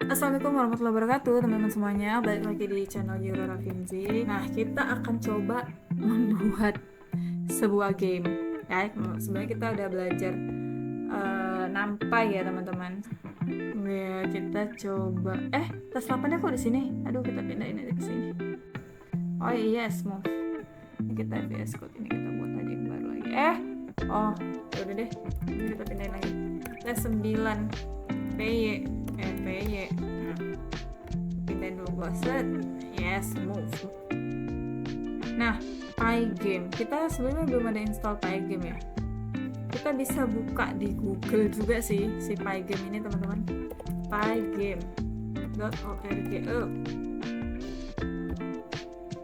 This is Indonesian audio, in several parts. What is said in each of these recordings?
Assalamualaikum warahmatullahi wabarakatuh teman-teman semuanya. Balik lagi di channel Yura Rafinzi. Nah, kita akan coba membuat sebuah game ya. Sebenarnya kita udah belajar nampai ya teman-teman. Ya, kita coba tas 8 kok di sini. Aduh, kita pindahin aja ke sini. Oh iya, move. Ini kita VS Code, ini kita buat tadi yang baru lagi. Oh, udah deh. Ini kita pindahin lagi. Tes 9 PY. Nah, pindahin dulu gua. Set. Yes, move. Nah, Pygame. Kita sebenarnya belum ada install Pygame ya. Kita bisa buka di Google juga sih si Pygame ini teman-teman. Pygame.org.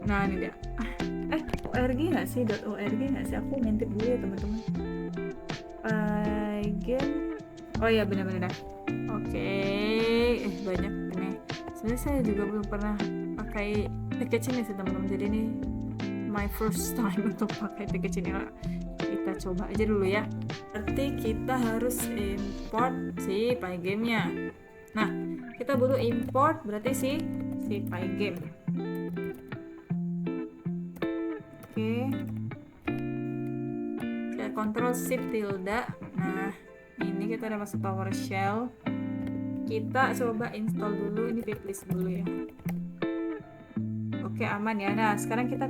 Nah, ini dia. .org nggak sih? .org nggak sih? Aku ngintip dulu ya teman-teman. Pygame. Oh iya, benar-benar. Oke. Banyak ini. Sebenarnya saya juga belum pernah pakai package ini sih teman-teman. Jadi ini my first time untuk pakai package ini. Kita coba aja dulu ya. Berarti kita harus import si Pygame-nya. Nah, kita butuh import berarti si Pygame. Oke. Saya Ctrl Shift tilde. Nah, ini kita udah masuk PowerShell. Kita coba install dulu ini piplist dulu ya. Oke, aman ya. Nah, sekarang kita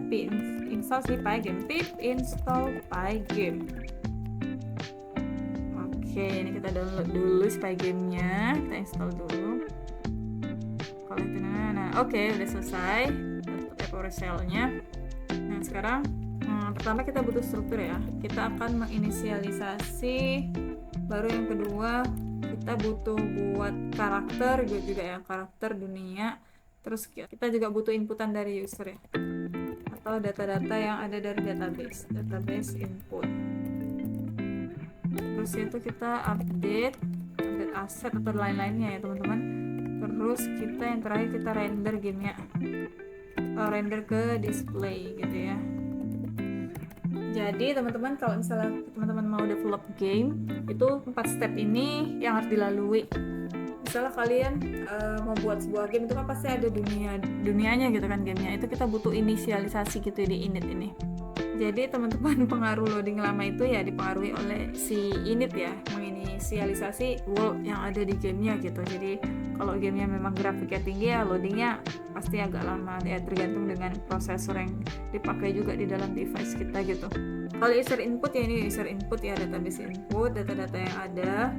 install si Pygame. Pip install Pygame. Oke, ini kita download dulu si Pygame-nya. Kita install dulu. Oke, udah selesai. PowerShell-nya. Nah, sekarang pertama kita butuh struktur ya. Kita akan menginisialisasi. Baru yang kedua kita butuh buat karakter juga ya, karakter dunia. Terus kita juga butuh inputan dari user ya, atau data-data yang ada dari database input. Terus itu kita update aset atau lain-lainnya ya teman-teman. Terus kita yang terakhir kita render gamenya, render ke display gitu ya. Jadi teman-teman, kalau misalnya teman-teman mau develop game, itu 4 step ini yang harus dilalui. Misalnya kalian mau buat sebuah game, itu kan pasti ada dunianya gitu kan gamenya. Itu kita butuh inisialisasi gitu di init ini. Jadi teman-teman, pengaruh loading lama itu ya dipengaruhi oleh si init ya, menginisialisasi world yang ada di gamenya gitu. Jadi kalau gamenya memang grafiknya tinggi ya loadingnya pasti agak lama ya, tergantung dengan prosesor yang dipakai juga di dalam device kita gitu. Kalau user input ya, ini user input ya, database input, data-data yang ada.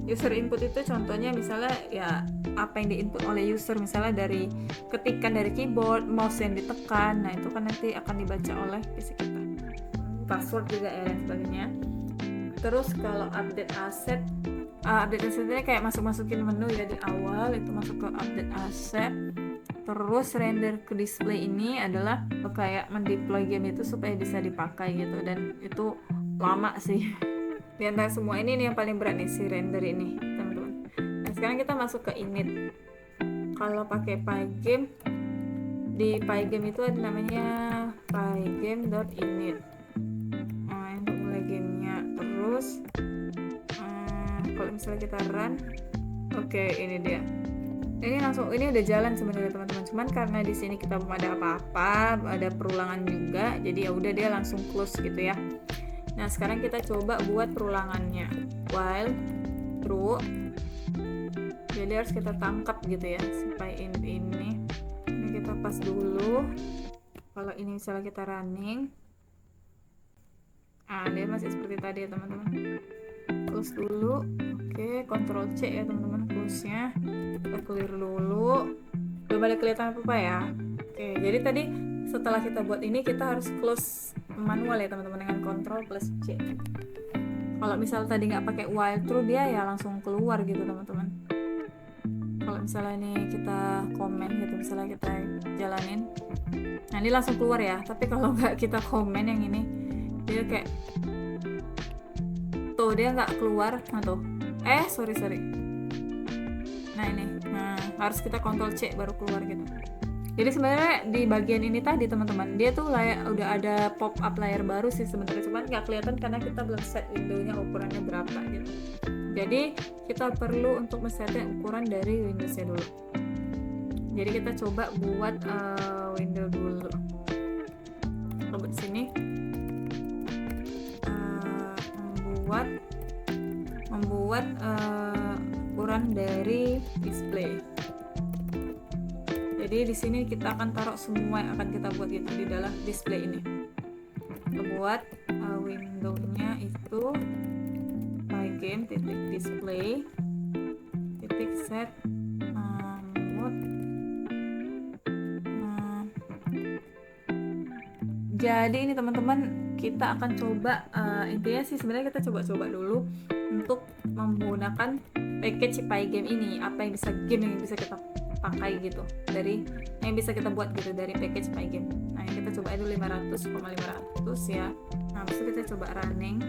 User input itu contohnya misalnya ya apa yang diinput oleh user, misalnya dari ketikan dari keyboard, mouse yang ditekan, nah itu kan nanti akan dibaca oleh PC kita. Password juga ya dan sebagainya. Terus kalau update asset asetnya kayak masukin menu ya di awal, itu masuk ke update asset. Terus render ke display ini adalah kayak mendeploy game itu supaya bisa dipakai gitu, dan itu lama sih. Di antara semua ini yang paling berat nih si render ini teman-teman. Nah, sekarang kita masuk ke init. Kalau pakai Pygame, di Pygame itu ada namanya pygame.init. Untuk mulai gamenya. Terus kalau misalnya kita run, oke, ini dia. Ini udah jalan sebenarnya teman-teman. Cuman karena di sini kita belum ada apa-apa, ada perulangan juga, jadi ya udah dia langsung close gitu ya. Nah, sekarang kita coba buat perulangannya. While true. Jadi harus kita tangkap gitu ya supaya ini kita pas dulu. Kalau ini misalnya kita running, dia masih seperti tadi ya teman-teman. Close dulu. Oke, Ctrl C ya teman-teman, close-nya. Kita clear dulu. Belum ada kelihatan apa-apa ya. Oke, jadi tadi setelah kita buat ini kita harus close manual ya teman-teman dengan Ctrl plus C. Kalau misal tadi nggak pakai while true, dia ya langsung keluar gitu teman-teman. Kalau misalnya ini kita komen gitu, misalnya kita jalanin, nah ini langsung keluar ya. Tapi kalau nggak kita komen yang ini, dia kayak tuh dia nggak keluar. Nah tuh, sorry. Nah ini, harus kita Ctrl C baru keluar gitu. Jadi sebenarnya di bagian ini tadi teman-teman, dia tuh udah ada pop up layar baru sih sebenarnya, cuman nggak kelihatan karena kita belum set windownya ukurannya berapa gitu. Jadi kita perlu untuk men-setnya ukuran dari Windowsnya dulu. Jadi kita coba buat window dulu. Coba di sini membuat ukuran dari display. Jadi di sini kita akan taruh semua yang akan kita buat gitu di dalam display ini. Kita buat windownya itu pygame titik display titik set mode. Jadi ini teman-teman, kita akan coba intinya sih sebenarnya kita coba-coba dulu untuk menggunakan package pygame ini, apa yang bisa kita pakai gitu, dari yang bisa kita buat gitu dari package pygame. Nah yang kita coba dulu 500,500 ya. Nah habis itu kita coba running.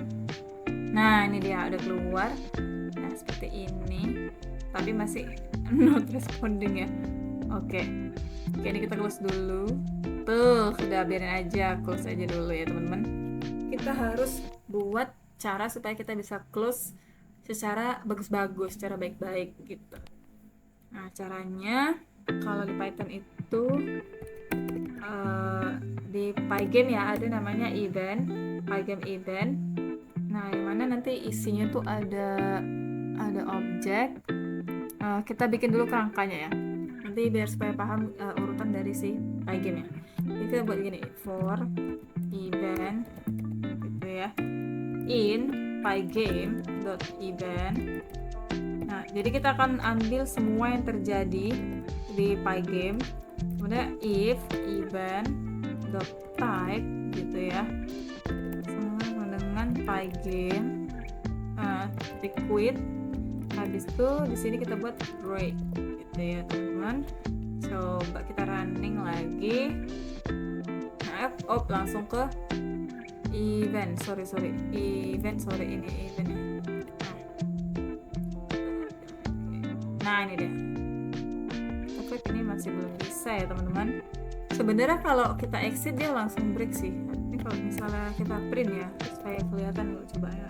Nah ini dia udah keluar. Nah seperti ini, tapi masih not responding ya. Oke, ini kita close dulu. Tuh udah, biarin aja, close aja dulu ya teman-teman. Kita harus buat cara supaya kita bisa close secara bagus-bagus, secara baik-baik gitu. Nah caranya kalau di Python itu di pygame ya ada namanya event, pygame event. Nah yang mana nanti isinya tuh ada objek. Kita bikin dulu kerangkanya ya, nanti biar supaya paham urutan dari si pygame ya. Jadi kita buat gini, for event gitu ya, in pygame.event. Nah, jadi kita akan ambil semua yang terjadi di pygame, kemudian if event.type gitu ya, sama dengan pygame quit. Habis itu di sini kita buat break gitu ya teman-teman. Coba kita running lagi. Nah, langsung ke event. Ini event. Nah ini dia. Tapi ini masih belum bisa ya teman-teman. Sebenarnya kalau kita exit dia langsung break sih. Ini kalau misalnya kita print ya supaya kelihatan dulu, coba ya.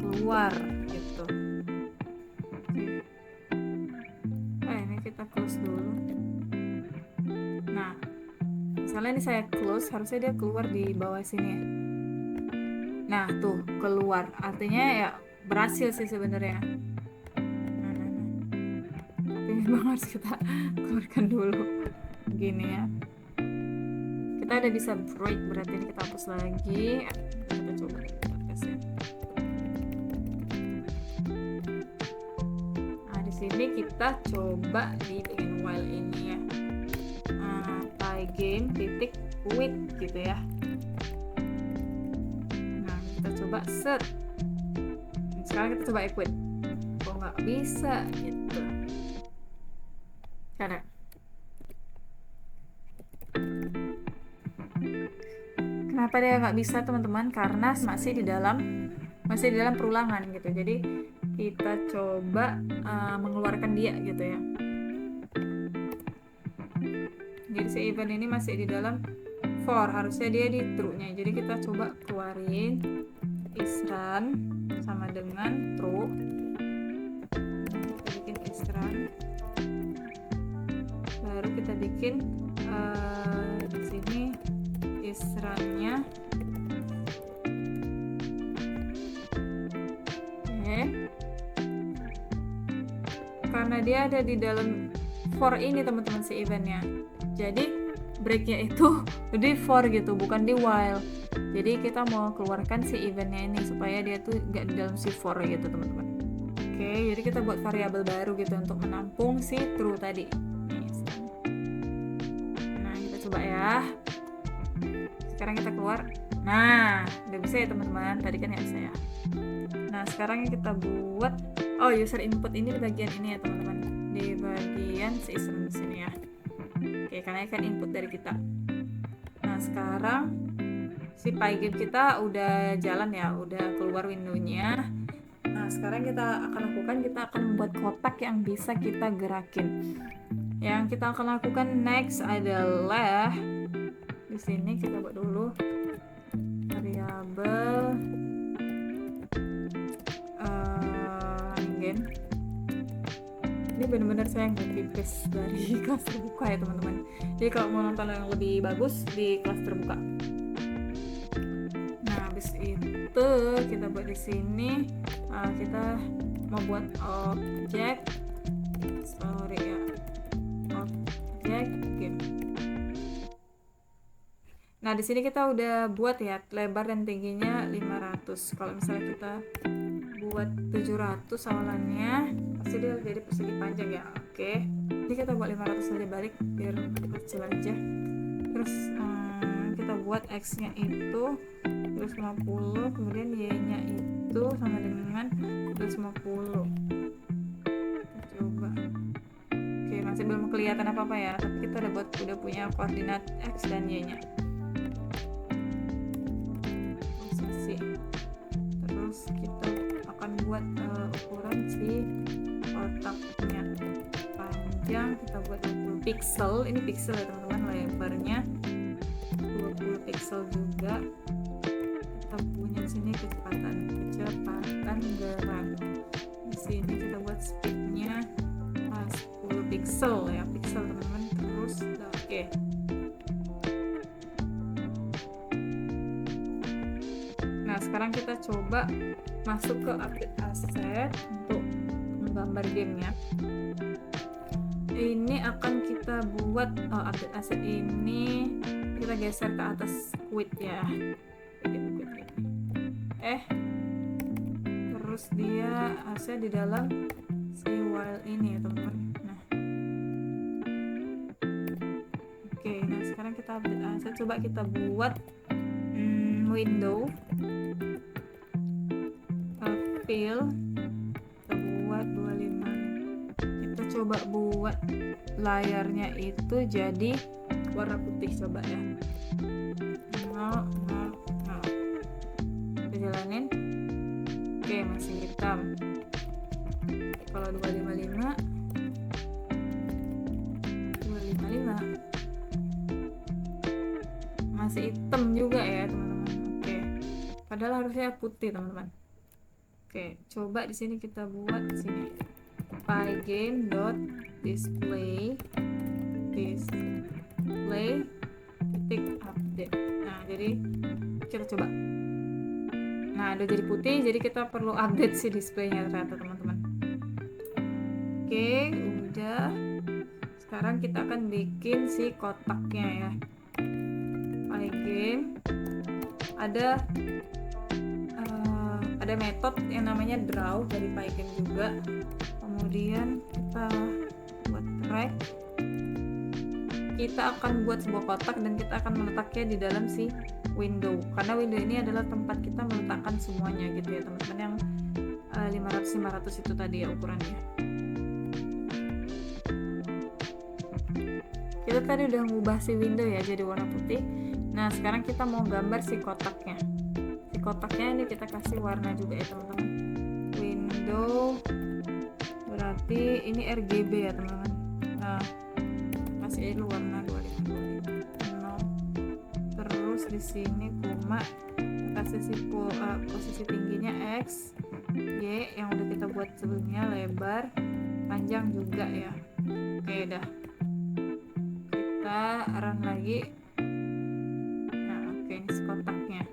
Keluar gitu. Ini kita close dulu. Nah, misalnya ini saya close, harusnya dia keluar di bawah sini ya. Nah tuh keluar, artinya ya berhasil sih sebenarnya. Tapi memang harus kita keluarkan dulu gini ya. Kita udah bisa break, berarti ini kita hapus lagi. Kita coba tes ya. Nah di sini kita coba di bikin while ini ya, pygame titik quit gitu ya. Nah kita coba set. Sekarang kita coba quit. Kok nggak bisa gitu? Karena kenapa dia nggak bisa teman-teman? Karena masih di dalam perulangan gitu. Jadi kita coba mengeluarkan dia gitu ya. Jadi si event ini masih di dalam for, harusnya dia di true-nya. Jadi kita coba keluarin is run sama dengan true. Kita bikin is run, baru kita bikin di sini is run-nya. Karena dia ada di dalam for ini teman-teman si eventnya, jadi breaknya itu di for gitu, bukan di while. Jadi kita mau keluarkan si eventnya ini supaya dia tuh gak di dalam si for gitu teman-teman. Oke, jadi kita buat variabel baru gitu untuk menampung si true tadi. Nah kita coba ya, sekarang kita keluar. Nah udah bisa ya teman-teman, tadi kan ya bisa ya. Nah sekarang kita buat user input ini di bagian ini ya teman-teman, di bagian system di sini ya. Oke, karena kan input dari kita. Nah sekarang si pygame kita udah jalan ya, udah keluar windownya. Nah sekarang kita akan membuat kotak yang bisa kita gerakin. Yang kita akan lakukan next adalah di sini kita buat dulu variabel again. Ini benar-benar saya nggak paste dari kelas terbuka ya teman-teman. Jadi kalau mau nonton yang lebih bagus di kelas terbuka. Nah habis itu kita buat di sini kita mau buat objek game. Nah di sini kita udah buat ya lebar dan tingginya 500. Kalau misalnya kita buat 700 awalannya pasti dia jadi persegi panjang ya. Oke, jadi kita buat 500 saja balik biar kecil aja. Terus kita buat x nya itu 150, kemudian y nya itu sama dengan 150. Kita coba. Oke, masih belum kelihatan apa-apa ya, tapi kita udah punya koordinat x dan y nya. Posisi. Terus kita akan buat ukuran si kotaknya. Panjang kita buat 20 pixel. Ini pixel ya teman-teman, lebarnya 20 pixel juga. Kita punya sini kecepatan gerak. Di sini kita buat speednya 10 pixel ya, pixel teman-teman. Terus oke. Nah sekarang kita coba masuk ke update asset untuk menggambar gamenya. Ini akan kita buat update asset ini kita geser ke atas quit ya. Terus dia asset di dalam si while ini ya teman-teman. Nah sekarang kita update asset, coba kita buat window fill, kita buat 25. Kita coba buat layarnya itu jadi warna putih, coba ya. 0, 0, 0. Kita jalanin. Oke, masih hitam. Kalau 255 masih hitam juga ya teman-teman. Oke, padahal harusnya putih teman-teman. Oke, coba di sini kita buat di sini pygame.display update. Nah, jadi kita coba. Nah, udah jadi putih, jadi kita perlu update si displaynya ternyata teman-teman. Oke, udah. Sekarang kita akan bikin si kotaknya ya. Pygame ada metode yang namanya draw dari Pygame juga. Kemudian kita buat track. Kita akan buat sebuah kotak dan kita akan meletaknya di dalam si window, karena window ini adalah tempat kita meletakkan semuanya gitu ya teman-teman, yang 500 itu tadi ya ukurannya. Kita tadi udah ngubah si window ya jadi warna putih. Nah sekarang kita mau gambar si kotaknya. Kotaknya ini kita kasih warna juga ya teman-teman. Window berarti ini RGB ya teman-teman. Nah kasih dulu warna 25. Terus di sini koma kasih si posisi tingginya X, Y yang udah kita buat sebelumnya, lebar, panjang juga ya. Oke dah. Kita run lagi. Nah oke, ini kotaknya.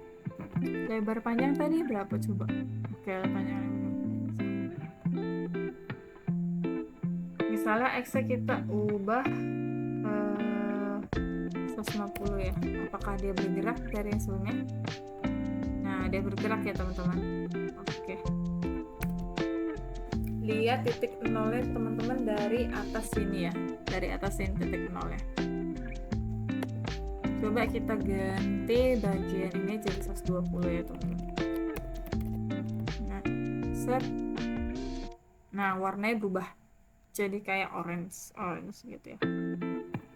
Lebar panjang tadi berapa coba? Oke, panjang. Misalnya X kita ubah 150 ya. Apakah dia bergerak dari yang sebelumnya? Nah, dia bergerak ya teman-teman. Oke. Lihat titik nolnya teman-teman dari atas sini ya. Dari atas ini titik nolnya. Coba kita ganti bagian ini jadi 120 ya teman-teman. Nah, set. Nah, warnanya berubah jadi kayak orange gitu ya.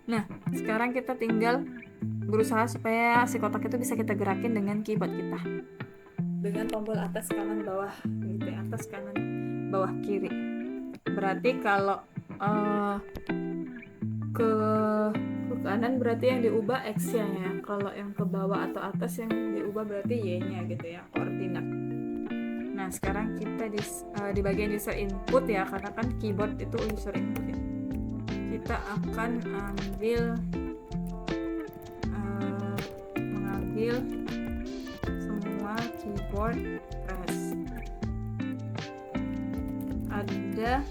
Nah, sekarang kita tinggal berusaha supaya si kotak itu bisa kita gerakin dengan keyboard kita, dengan tombol atas kanan bawah gitu ya. atas kanan bawah kiri. Berarti kalau ke kanan berarti yang diubah X-nya ya. Kalau yang ke bawah atau atas yang diubah berarti Y-nya gitu ya, koordinat. Nah, sekarang kita di bagian user input ya, karena kan keyboard itu user input ya. Kita akan mengambil semua keyboard press. Ada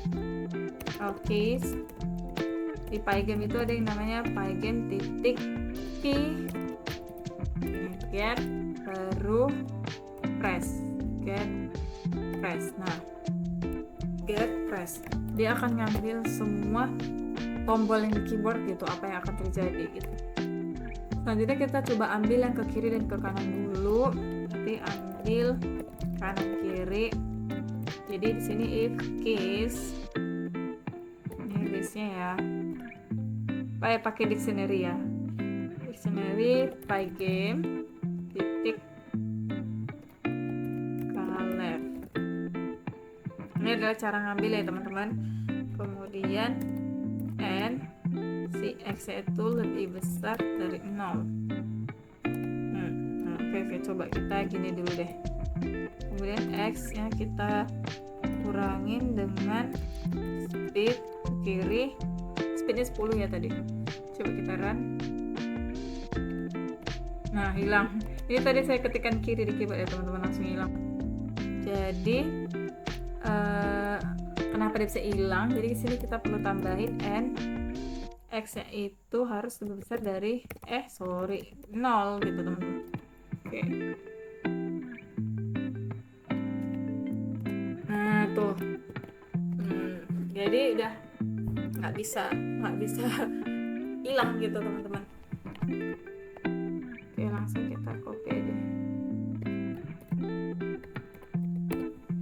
keys. Di Pygame itu ada yang namanya Pygame titik key get baru press get press. Nah, get press dia akan ngambil semua tombol yang di keyboard gitu, apa yang akan terjadi gitu. Selanjutnya kita coba ambil yang ke kiri dan ke kanan dulu. Nanti ambil kanan kiri. Jadi di sini if keys, ini listnya ya. Pakai dictionary ya. Dictionary Pygame titik left. Ini adalah cara ngambil ya teman-teman. Kemudian n si x itu lebih besar dari 0. Oke, coba kita gini dulu deh. Kemudian x nya kita kurangin dengan speed kiri. Speednya 10 ya tadi. Coba kita run. Nah, hilang. Ini tadi saya ketikkan kiri di keyboard ya teman-teman, langsung hilang. Jadi kenapa dia bisa hilang? Jadi di sini kita perlu tambahin n, x-nya itu harus lebih besar dari 0 gitu teman-teman. Oke. Nah tuh, jadi udah nggak bisa hilang gitu teman-teman. Oke, langsung kita copy aja.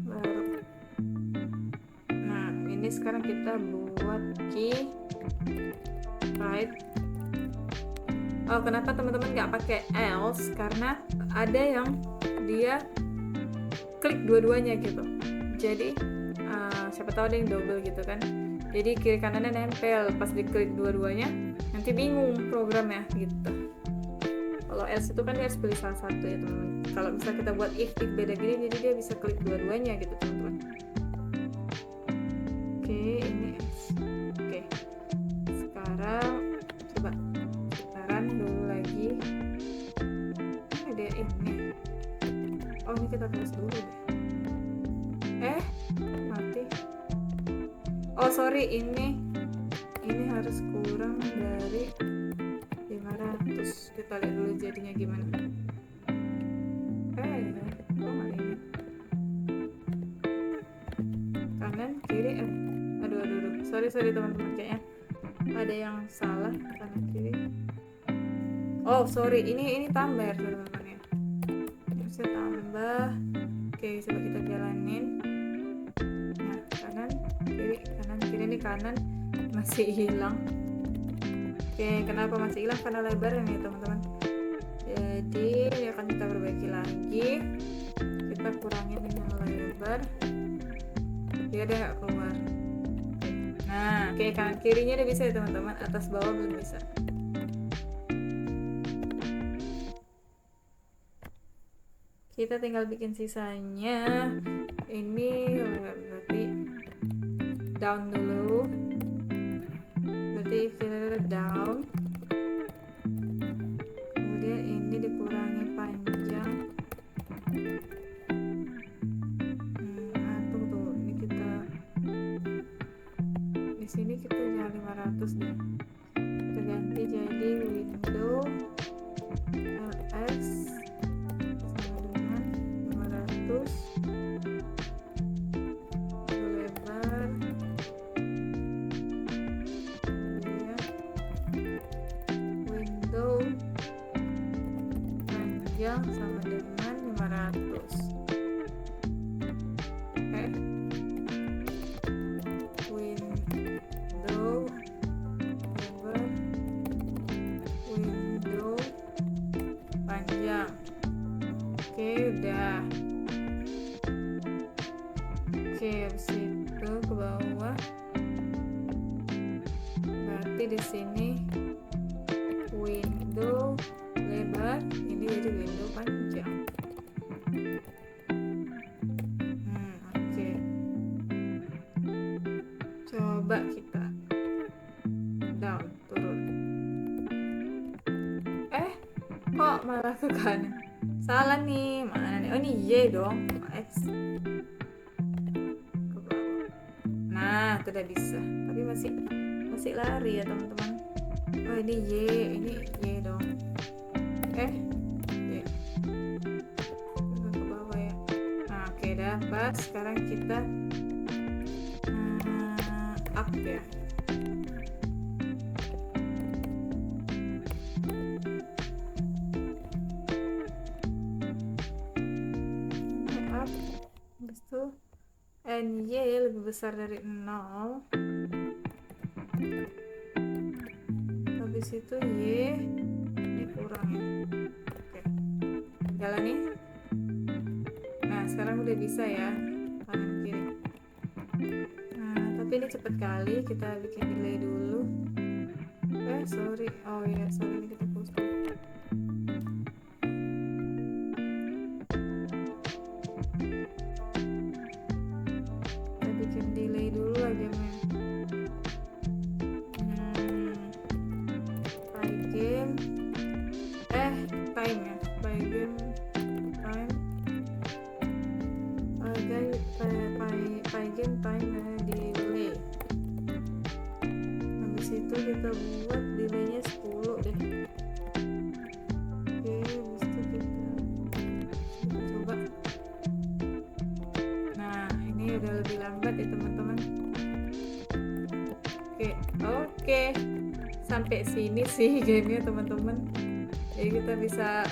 Baru. Nah, ini sekarang kita buat key right. Oh, kenapa teman-teman nggak pakai else? Karena ada yang dia klik dua-duanya gitu. Jadi siapa tahu ada yang double gitu kan. Jadi kiri kanannya nempel, pas diklik dua-duanya nanti bingung programnya gitu. Kalau else itu kan dia harus pilih salah satu ya teman-teman. Kalau misalnya kita buat if beda gini, jadi dia bisa klik dua-duanya gitu teman-teman. Oke, ini oke. Sekarang coba sekarang dulu lagi. Ada ini. Oh, ini kita tulis dulu deh. Mati. Oh sorry, ini harus kurang dari 500. Kita lihat dulu jadinya gimana. Kok nggak ini? Kanan kiri aduh. Sorry teman-teman, kayaknya ada yang salah. Kanan kiri. Oh sorry, ini tambah ya teman-teman ya. Harusnya tambah. Oke, coba kita jalanin. Nah, kanan kiri ini kanan masih hilang. Oke, kenapa masih hilang? Karena lebar nih teman-teman. Jadi ini akan kita perbaiki lagi. Kita kurangin yang lebar. Dia udah nggak keluar. Nah, oke, kanan kirinya udah bisa ya teman-teman. Atas bawah belum bisa. Kita tinggal bikin sisanya. Ini berarti down dulu. Berarti kita down. Kemudian ini dikurangi panjang. Tunggu. Ini kita di sini kita jangan 500 deh. Kita ganti jadi window ls lebar window panjang sama dengan 500. Window lebar window panjang. Oke, udah. di sini window lebar, ini jadi window panjang. Oke. Coba kita down, turun. Kok malah ke kanan? Salah nih, mana nih? Oh ini Y dong, X. Ke bawah. Nah, itu udah bisa. Tapi masih lari ya teman-teman. Oh ini Y, ini Y dong. Y. Ke bawah ya. Nah, oke dah, pas. Sekarang kita up ya. Habis itu NY lebih besar dari 0. Habis itu Y ini kurang ya. Oke, jalan nih. Nah sekarang udah bisa ya, kanan kiri. Nah tapi ini cepet kali, kita bikin delay dulu. Sorry, oh iya sorry, ini kita post dulu. Delay dulu aja men. Pygame time ya, Pygame time, Pygame time delay. Habis itu kita buat delaynya 10 deh. Oke, habis itu kita coba. Nah ini udah lebih lambat ya teman-teman. Oke, sampai sini sih gamenya teman-teman. Jadi kita bisa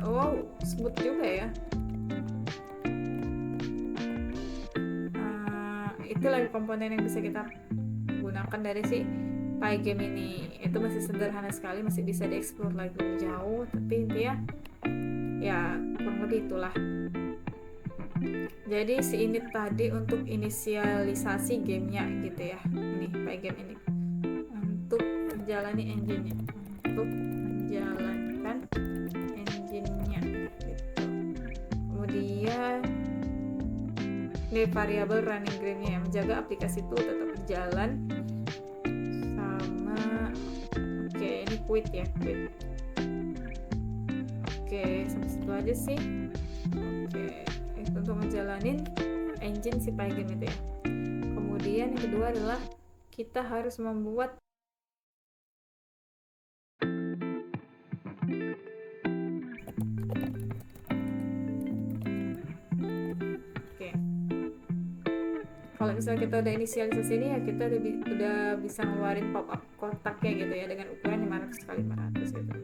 wow, smooth juga ya. Itulah komponen yang bisa kita gunakan dari si Pygame ini. Itu masih sederhana sekali, masih bisa dieksplor lagi lebih jauh, tapi intinya ya kurang lebih itulah. Jadi si ini tadi untuk inisialisasi gamenya gitu ya. Ini Pygame ini untuk menjalani engine-nya, untuk menjalankan engine-nya gitu. Kemudian ini variabel running game-nya ya, menjaga aplikasi itu tetap berjalan. Sama ini quit ya, quit. Sampai situ aja sih. Untuk menjalanin engine si Pygame itu ya. Kemudian yang kedua adalah kita harus membuat kalau misalnya kita udah inisialisasi ini ya, kita udah bisa ngeluarin pop up kotaknya gitu ya, dengan ukuran 500x500 gitu.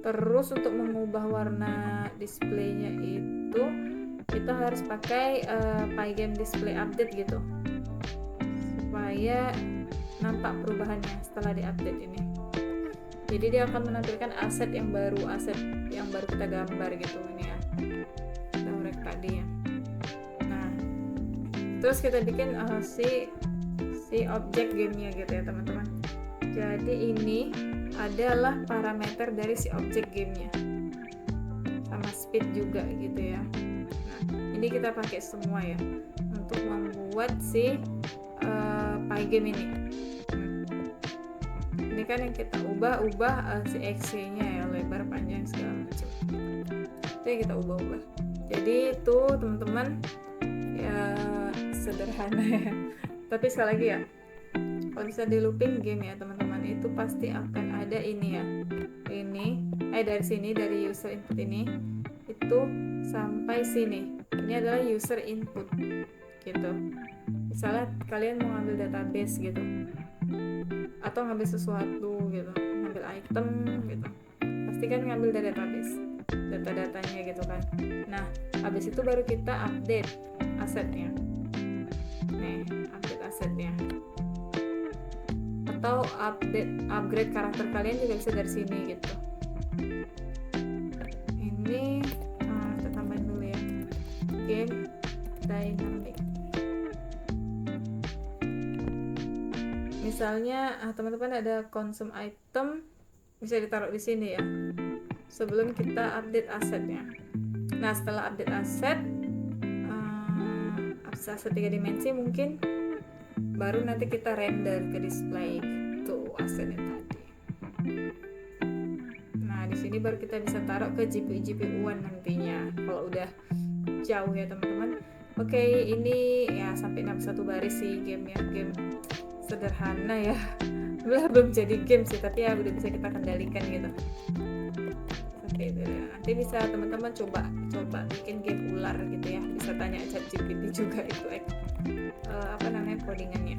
Terus untuk mengubah warna displaynya itu kita harus pakai Pygame display update gitu, supaya nampak perubahannya setelah diupdate ini. Jadi dia akan menampilkan aset yang baru kita gambar gitu ini ya, kita urek tadi ya. Nah terus kita bikin si objek gamenya gitu ya teman-teman. Jadi ini adalah parameter dari si objek gamenya, sama speed juga gitu ya. Nah ini kita pakai semua ya untuk membuat si Pygame ini. Ini kan yang kita ubah si XY-nya ya, lebar, panjang, segala macam. Itu yang kita ubah. Jadi itu teman-teman ya, sederhana ya. Tapi sekali lagi ya, kalau bisa di looping game ya teman-teman, itu pasti akan ada ini ya. Dari sini, dari user input ini itu sampai sini. Ini adalah user input gitu. Misalnya kalian mau ngambil database gitu, atau ngambil sesuatu gitu, ngambil item gitu, pasti kan ngambil dari database, data-datanya gitu kan. Nah habis itu baru kita update asetnya. Nih, update asetnya, atau upgrade karakter kalian juga bisa dari sini gitu. Ini kita tambahin dulu ya, game dynamic. Misalnya teman-teman ada konsum item, bisa ditaruh di sini ya sebelum kita update asetnya. Nah setelah update aset, aset 3 dimensi mungkin, baru nanti kita render ke display tuh asetnya tadi. Nah di sini baru kita bisa taruh ke GPU-GPU-an nantinya kalau udah jauh ya teman-teman. Oke, ini ya sampai 61 baris sih game sederhana ya. Belum jadi game sih, tapi ya udah bisa kita kendalikan gitu. Seperti itu. Nanti bisa teman-teman coba bikin game ular gitu ya. Bisa tanya ChatGPT juga itu codingannya.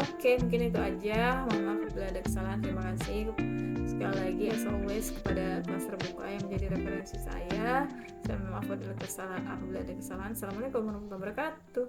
Oke, mungkin itu aja. Mohon maaf bila ada kesalahan. Terima kasih sekali lagi as always kepada kelas terbuka yang menjadi referensi saya. Saya mohon maaf apabila ada kesalahan. Assalamualaikum warahmatullahi wabarakatuh.